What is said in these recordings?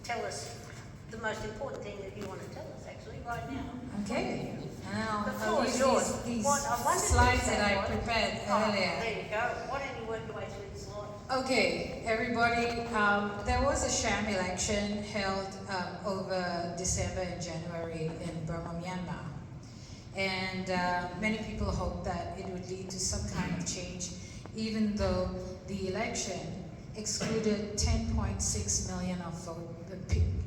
tell us the most important thing that you want to tell us, actually, right now. Okay. Now, The I'll floor use is yours. these What I wondered slides if that I was- prepared Oh, earlier. there you go. Why don't you work your way through the slides? Okay, everybody, there was a sham election held over December and January in Burma, Myanmar. And many people hoped that it would lead to some kind of change, even though the election excluded 10.6 million of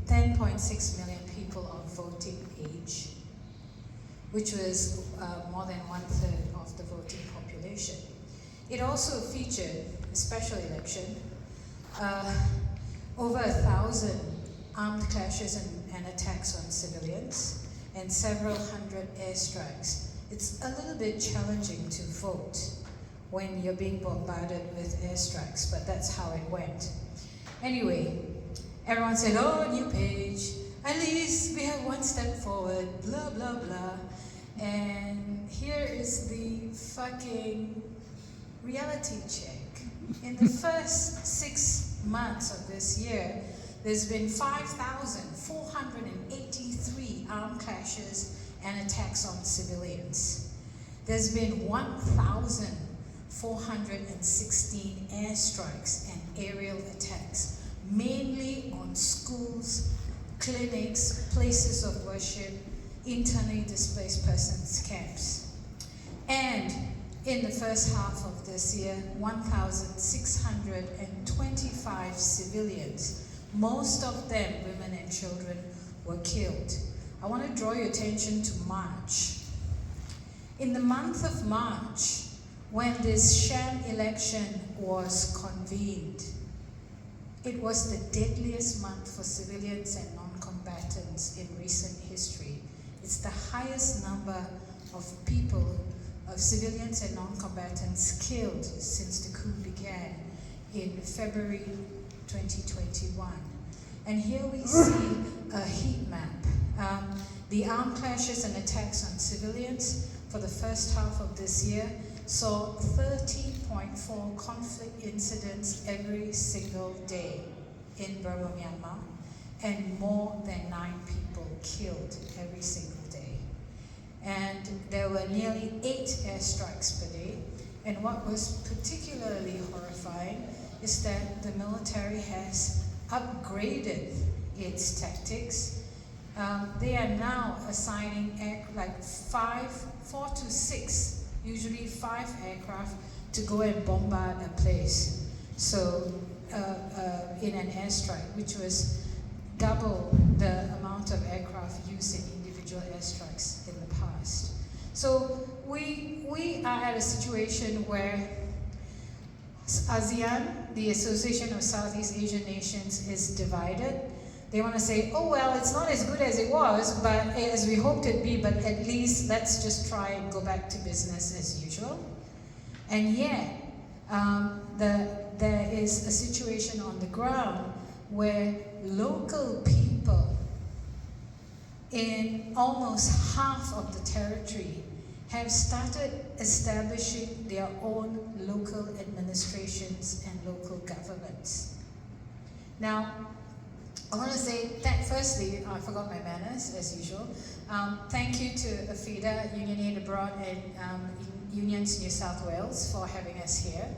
10.6 million people of voting age, which was more than 1/3 of the voting population. It also featured a special election, over 1,000 armed clashes and attacks on civilians, and several hundred airstrikes. It's a little bit challenging to vote when you're being bombarded with airstrikes, but that's how it went. Anyway, everyone said, oh, new page, at least we have one step forward, blah, blah, blah. And here is the fucking reality check. In the first 6 months of this year, there's been 5,483 armed clashes and attacks on civilians. There's been 1,416 airstrikes and aerial attacks, mainly on schools, clinics, places of worship, internally displaced persons camps. And in the first half of this year, 1,625 civilians, most of them women and children, were killed. I want to draw your attention to March. In the month of March, when this sham election was convened, it was the deadliest month for civilians and non-combatants in recent history. It's the highest number of people, of civilians and non-combatants killed since the coup began in February 2021. And here we see a heat map. The armed clashes and attacks on civilians for the first half of this year saw 30.4 conflict incidents every single day in Burma, Myanmar, and more than 9 people killed every single day. And there were nearly 8 airstrikes per day. And what was particularly horrifying is that the military has upgraded its tactics. They are now assigning 4 to 6, usually 5 aircraft to go and bombard a place. So in an airstrike, which was double the amount of aircraft used in individual airstrikes in the past. So we are at a situation where ASEAN, the Association of Southeast Asian Nations, is divided. They want to say, oh well, it's not as good as it was, but as we hoped it'd be, but at least let's just try and go back to business as usual. And yet, there is a situation on the ground where local people in almost half of the territory have started establishing their own local administrations and local governments. Now, I want to say that firstly, I forgot my manners as usual. Thank you to AFIDA, Union Aid Abroad, and Unions New South Wales for having us here.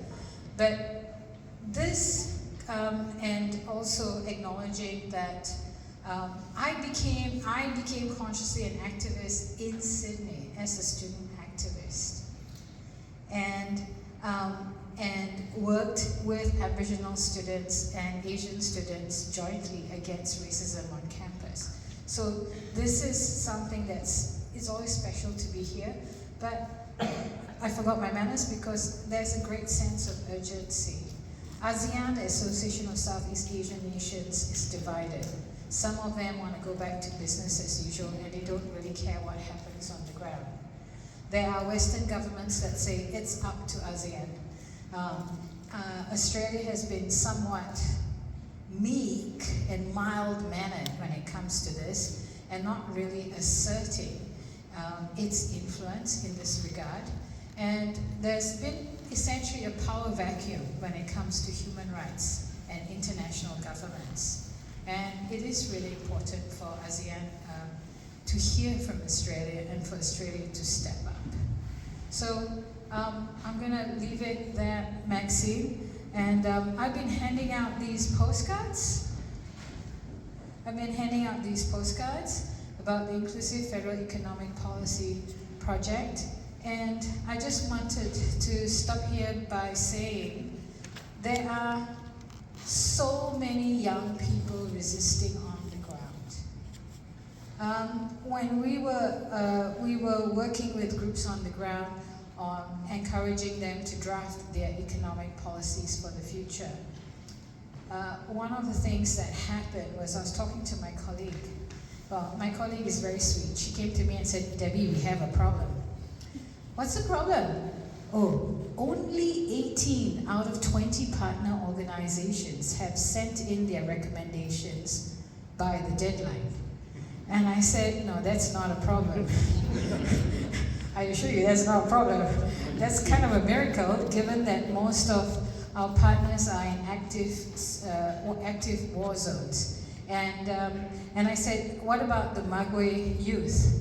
But this, and also acknowledging that I became consciously an activist in Sydney as a student activist, and worked with Aboriginal students and Asian students jointly against racism on campus. So this is something it's always special to be here, but I forgot my manners because there's a great sense of urgency. ASEAN, the Association of Southeast Asian Nations, is divided. Some of them want to go back to business as usual and they don't really care what happens on the ground. There are Western governments that say it's up to ASEAN. Australia has been somewhat meek and mild-mannered when it comes to this and not really asserting its influence in this regard. And there's been essentially a power vacuum when it comes to human rights and international governments. And it is really important for ASEAN to hear from Australia and for Australia to step up. So I'm going to leave it there, Maxine. And I've been handing out these postcards. About the Inclusive Federal Economic Policy Project. And I just wanted to stop here by saying there are so many young people resisting on the ground. When we were working with groups on the ground on encouraging them to draft their economic policies for the future, one of the things that happened was I was talking to my colleague. Well, my colleague is very sweet. She came to me and said, "Debbie, we have a problem." "What's the problem?" "Oh, only 18 out of 20 partner organizations have sent in their recommendations by the deadline." And I said, "No, that's not a problem." I assure you that's not a problem. That's kind of a miracle, given that most of our partners are in active war zones. And I said, "What about the Magwe youth?"